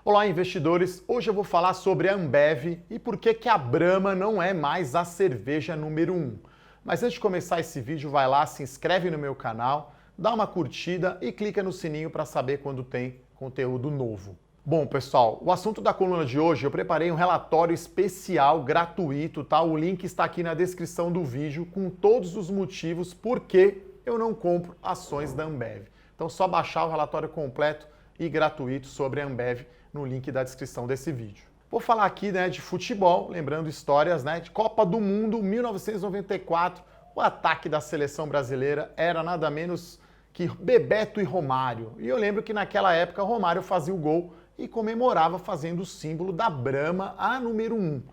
Olá, investidores! Hoje eu vou falar sobre a Ambev e por que a Brahma não é mais a cerveja número 1. Mas antes de começar esse vídeo, vai lá, se inscreve no meu canal, dá uma curtida e clica no sininho para saber quando tem conteúdo novo. Bom, pessoal, o assunto da coluna de hoje, eu preparei um relatório especial, gratuito, tá? O link está aqui na descrição do vídeo com todos os motivos por que eu não compro ações da Ambev. Então, só baixar o relatório completo e gratuito sobre a Ambev no link da descrição desse vídeo. Vou falar aqui, de futebol, lembrando histórias, de Copa do Mundo 1994. O ataque da seleção brasileira era nada menos que Bebeto e Romário. E eu lembro que naquela época Romário fazia o gol e comemorava fazendo o símbolo da Brahma, a número 1.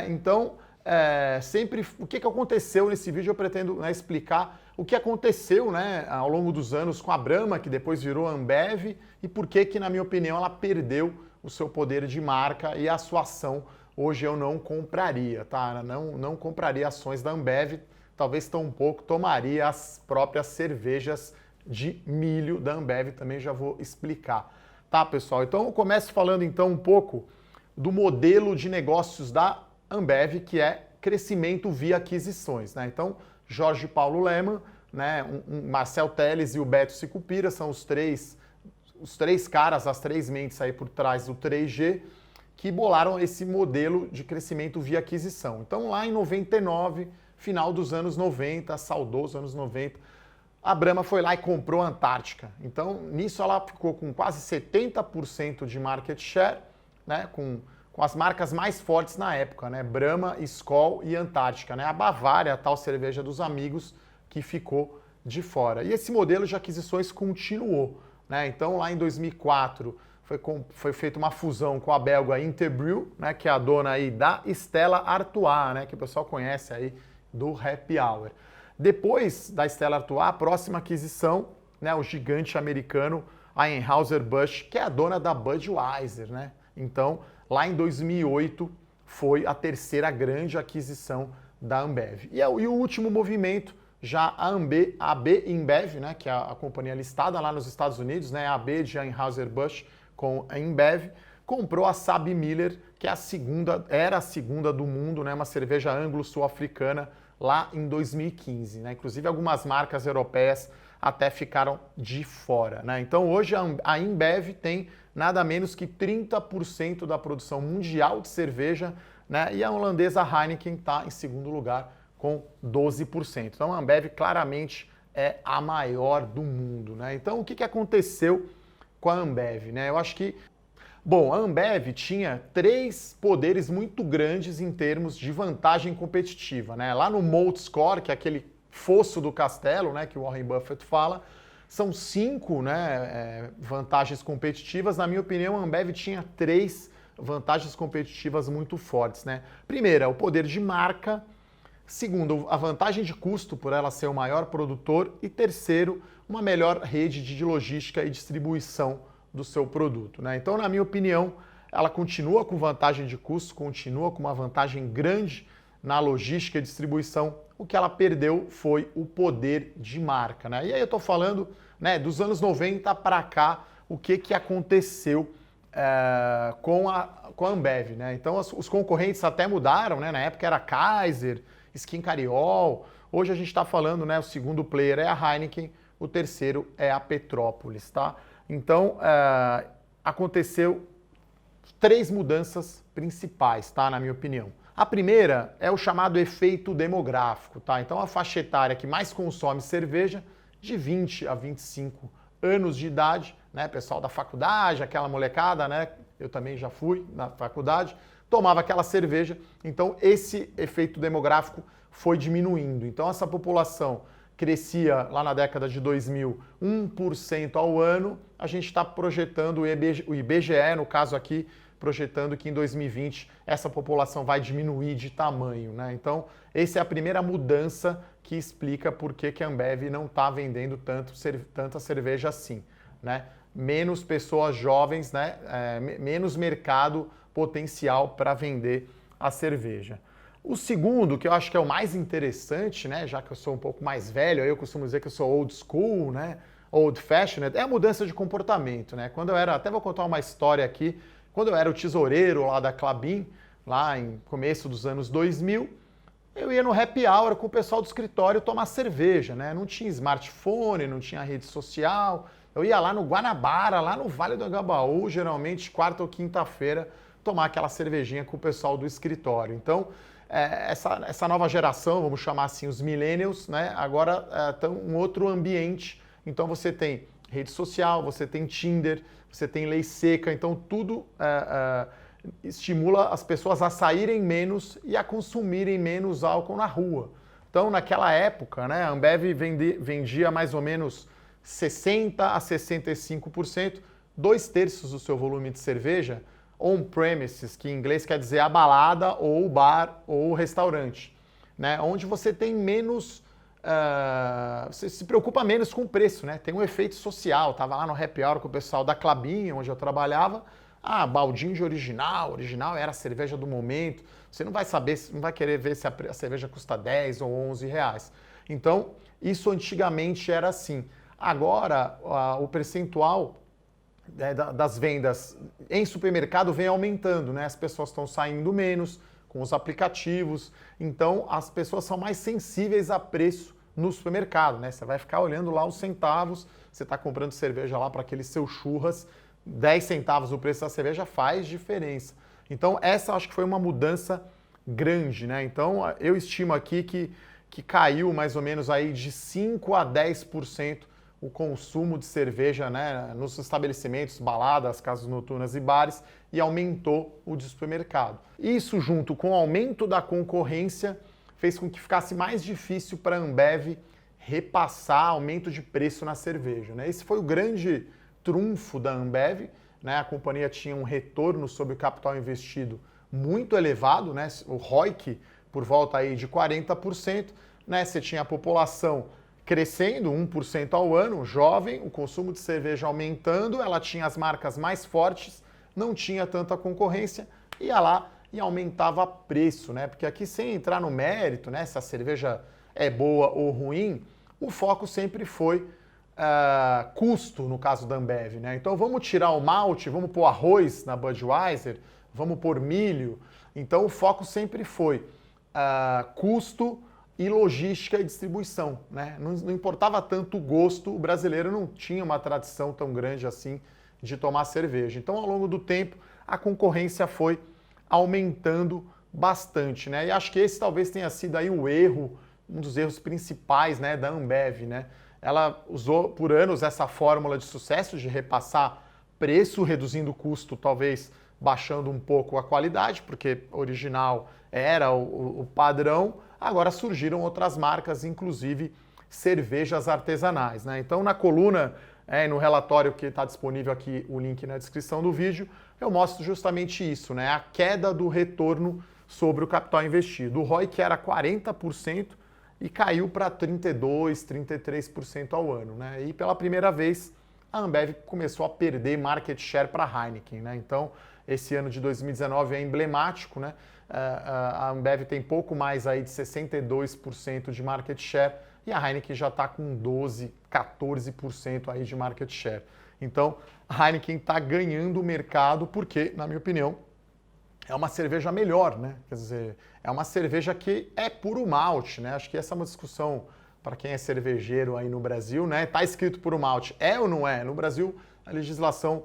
Então, sempre o que aconteceu nesse vídeo, eu pretendo explicar o que aconteceu ao longo dos anos com a Brahma, que depois virou a Ambev, e por que, na minha opinião, ela perdeu o seu poder de marca e a sua ação. Hoje eu não compraria, tá? Não compraria ações da Ambev, talvez tão pouco tomaria as próprias cervejas de milho da Ambev, também já vou explicar. Tá, pessoal? Então eu começo falando então um pouco do modelo de negócios da Ambev, que é crescimento via aquisições, Então, Jorge Paulo Lemann, Marcel Telles e o Beto Sicupira são os três caras, as três mentes aí por trás do 3G, que bolaram esse modelo de crescimento via aquisição. Então, lá em 99, final dos anos 90, saudoso anos 90, a Brahma foi lá e comprou a Antártica. Então, nisso ela ficou com quase 70% de market share, com as marcas mais fortes na época, Brahma, Skol e Antártica, A Bavária, a tal cerveja dos amigos, que ficou de fora. E esse modelo de aquisições continuou, Então, lá em 2004, foi feita uma fusão com a belga Interbrew, que é a dona aí da Stella Artois, que o pessoal conhece aí do Happy Hour. Depois da Stella Artois, a próxima aquisição, o gigante americano Anheuser-Busch, que é a dona da Budweiser, Então, lá em 2008, foi a terceira grande aquisição da Ambev. E o último movimento, já a AB InBev, que é a companhia listada lá nos Estados Unidos, a AB de Anheuser-Busch com a InBev, comprou a SABMiller, que era a segunda do mundo, uma cerveja anglo-sul-africana, lá em 2015. Inclusive, algumas marcas europeias até ficaram de fora. Então, hoje, a InBev tem nada menos que 30% da produção mundial de cerveja, e a holandesa Heineken está em segundo lugar com 12%. Então, a Ambev claramente é a maior do mundo. Então, o que aconteceu com a Ambev? Eu acho que Bom, a Ambev tinha três poderes muito grandes em termos de vantagem competitiva. Lá no Moat Score, que é aquele fosso do castelo, que o Warren Buffett fala, são 5 vantagens competitivas. Na minha opinião, a Ambev tinha 3 vantagens competitivas muito fortes. Primeira, o poder de marca. Segundo, a vantagem de custo, por ela ser o maior produtor. E terceiro, uma melhor rede de logística e distribuição do seu produto. Então, na minha opinião, ela continua com vantagem de custo, continua com uma vantagem grande na logística e distribuição. O que ela perdeu foi o poder de marca. E aí eu estou falando dos anos 90 para cá, o que aconteceu com a Ambev. Então, os concorrentes até mudaram, na época era Kaiser, Skin Cariol. Hoje a gente está falando, o segundo player é a Heineken, o terceiro é a Petrópolis, tá? Então, aconteceu 3 mudanças principais, tá? Na minha opinião. A primeira é o chamado efeito demográfico, tá? Então, a faixa etária que mais consome cerveja, de 20 a 25 anos de idade, pessoal da faculdade, aquela molecada, Eu também já fui na faculdade, tomava aquela cerveja. Então, esse efeito demográfico foi diminuindo. Então, essa população crescia lá na década de 2000 1% ao ano, a gente está projetando, o IBGE, no caso aqui, projetando que em 2020 essa população vai diminuir de tamanho. Então, essa é a primeira mudança que explica por que a Ambev não está vendendo tanta cerveja assim. Menos pessoas jovens, menos mercado potencial para vender a cerveja. O segundo, que eu acho que é o mais interessante, já que eu sou um pouco mais velho, eu costumo dizer que eu sou old school, old fashioned, é a mudança de comportamento. Quando eu era, até vou contar uma história aqui, Quando eu era o tesoureiro lá da Klabin, lá em começo dos anos 2000, eu ia no happy hour com o pessoal do escritório tomar cerveja, né? Não tinha smartphone, não tinha rede social. Eu ia lá no Guanabara, lá no Vale do Agabaú, geralmente quarta ou quinta-feira, tomar aquela cervejinha com o pessoal do escritório. Então, essa nova geração, vamos chamar assim, os millennials, né? Agora estão em um outro ambiente. Então você tem rede social, você tem Tinder, você tem lei seca, então tudo estimula as pessoas a saírem menos e a consumirem menos álcool na rua. Então, naquela época, né, a Ambev vendia mais ou menos 60% a 65%, 2/3 do seu volume de cerveja on-premises, que em inglês quer dizer a balada ou o bar ou o restaurante, né, onde você tem menos... você se preocupa menos com o preço, né? Tem um efeito social. Tava lá no happy hour com o pessoal da Klabin, onde eu trabalhava. Baldinho de original. Original era a cerveja do momento. Você não vai saber, não vai querer ver se a cerveja custa 10 ou 11 reais. Então, isso antigamente era assim. Agora, o percentual das vendas em supermercado vem aumentando, né? As pessoas estão saindo menos com os aplicativos. Então, as pessoas são mais sensíveis a preço no supermercado, né? Você vai ficar olhando lá os centavos, você está comprando cerveja lá para aquele seu churras, 10 centavos o preço da cerveja faz diferença. Então, essa acho que foi uma mudança grande, né? Então, eu estimo aqui que caiu mais ou menos aí de 5 a 10% o consumo de cerveja, né, nos estabelecimentos, baladas, casas noturnas e bares, e aumentou o de supermercado. Isso, junto com o aumento da concorrência, fez com que ficasse mais difícil para a Ambev repassar aumento de preço na cerveja, né? Esse foi o grande trunfo da Ambev, né? A companhia tinha um retorno sobre o capital investido muito elevado, né? O ROIC por volta aí de 40%, né? Você tinha a população crescendo 1% ao ano, jovem, o consumo de cerveja aumentando, ela tinha as marcas mais fortes, não tinha tanta concorrência, ia lá e aumentava preço, né? Porque aqui, sem entrar no mérito, né, se a cerveja é boa ou ruim, o foco sempre foi custo, no caso da Ambev, né? Então vamos tirar o malte, vamos pôr arroz na Budweiser, vamos pôr milho. Então o foco sempre foi custo e logística e distribuição, né? Não importava tanto o gosto, o brasileiro não tinha uma tradição tão grande assim de tomar cerveja. Então, ao longo do tempo, a concorrência foi aumentando bastante, né? E acho que esse talvez tenha sido aí o erro, um dos erros principais, né, da Ambev, né? Ela usou por anos essa fórmula de sucesso de repassar preço, reduzindo o custo, talvez baixando um pouco a qualidade, porque original era o padrão. Agora surgiram outras marcas, inclusive cervejas artesanais, né? Então, na coluna, no relatório que está disponível aqui, o link na descrição do vídeo, eu mostro justamente isso, né? A queda do retorno sobre o capital investido. O ROI, que era 40%, e caiu para 32%, 33% ao ano, né? E pela primeira vez, a Ambev começou a perder market share para a Heineken, né? Então, esse ano de 2019 é emblemático, né? A Ambev tem pouco mais aí de 62% de market share e a Heineken já está com 12%, 14% aí de market share. Então, a Heineken está ganhando o mercado porque, na minha opinião, é uma cerveja melhor, né? Quer dizer, é uma cerveja que é puro malte, né? Acho que essa é uma discussão para quem é cervejeiro aí no Brasil, né? Tá escrito puro malte, é ou não é? No Brasil, a legislação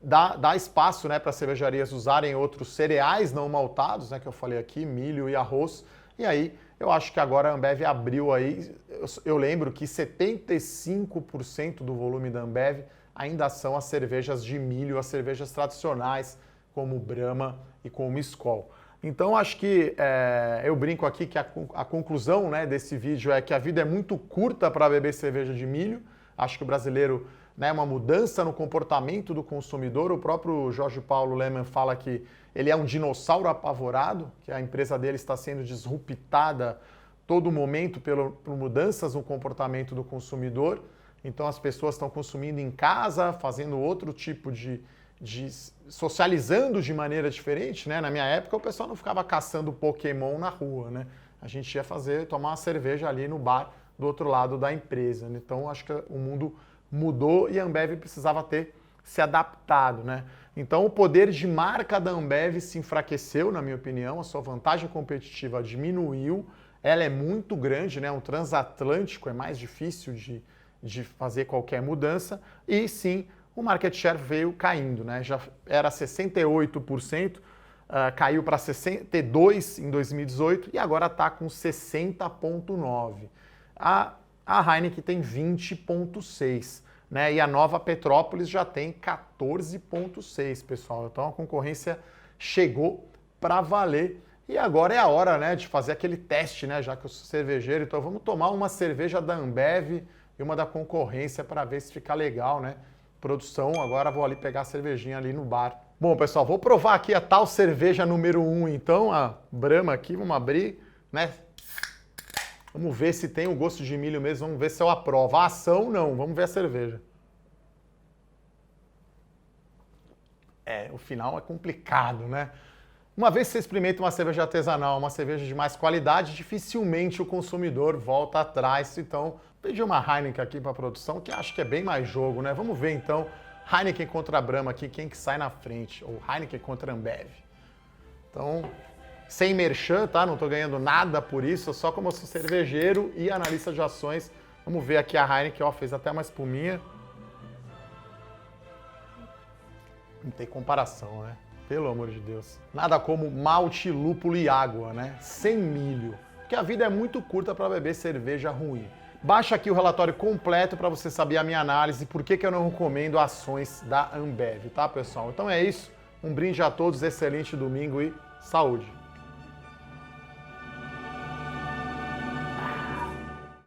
dá espaço, né, para cervejarias usarem outros cereais não maltados, né, que eu falei aqui, milho e arroz. E aí, eu acho que agora a Ambev abriu aí, eu lembro que 75% do volume da Ambev ainda são as cervejas de milho, as cervejas tradicionais, como Brahma e como Skol. Então, acho que eu brinco aqui que a conclusão, né, desse vídeo é que a vida é muito curta para beber cerveja de milho. Acho que o brasileiro, né, uma mudança no comportamento do consumidor. O próprio Jorge Paulo Lemann fala que ele é um dinossauro apavorado, que a empresa dele está sendo disruptada todo momento por mudanças no comportamento do consumidor. Então as pessoas estão consumindo em casa, fazendo outro tipo de socializando de maneira diferente, né? Na minha época o pessoal não ficava caçando Pokémon na rua, né? A gente ia tomar uma cerveja ali no bar do outro lado da empresa, né? Então acho que o mundo mudou e a Ambev precisava ter se adaptado, né? Então o poder de marca da Ambev se enfraqueceu, na minha opinião, a sua vantagem competitiva diminuiu, ela é muito grande, né? Um transatlântico é mais difícil de fazer qualquer mudança e sim, o market share veio caindo, né? Já era 68%, caiu para 62% em 2018 e agora está com 60,9%. A Heineken tem 20,6%. Né? E a Nova Petrópolis já tem 14,6, pessoal. Então a concorrência chegou para valer. E agora é a hora, né, de fazer aquele teste, né, já que eu sou cervejeiro. Então vamos tomar uma cerveja da Ambev e uma da concorrência para ver se fica legal, né? Produção, agora vou ali pegar a cervejinha ali no bar. Bom, pessoal, vou provar aqui a tal cerveja número 1, então, a Brahma aqui, vamos abrir, né? Vamos ver se tem o gosto de milho mesmo, vamos ver se eu aprovo. A ação, não, vamos ver a cerveja. O final é complicado, né? Uma vez que você experimenta uma cerveja artesanal, uma cerveja de mais qualidade, dificilmente o consumidor volta atrás. Então, pedi uma Heineken aqui para a produção, que acho que é bem mais jogo, né? Vamos ver, então, Heineken contra a Brahma aqui, quem que sai na frente? Ou Heineken contra a Ambev. Então... sem merchan, tá? Não tô ganhando nada por isso, só como eu sou cervejeiro e analista de ações. Vamos ver aqui a Heineken, ó, fez até uma espuminha. Não tem comparação, né? Pelo amor de Deus. Nada como malte, lúpulo e água, né? Sem milho. Porque a vida é muito curta para beber cerveja ruim. Baixa aqui o relatório completo para você saber a minha análise, por que eu não recomendo ações da Ambev, tá, pessoal? Então é isso. Um brinde a todos, excelente domingo e saúde!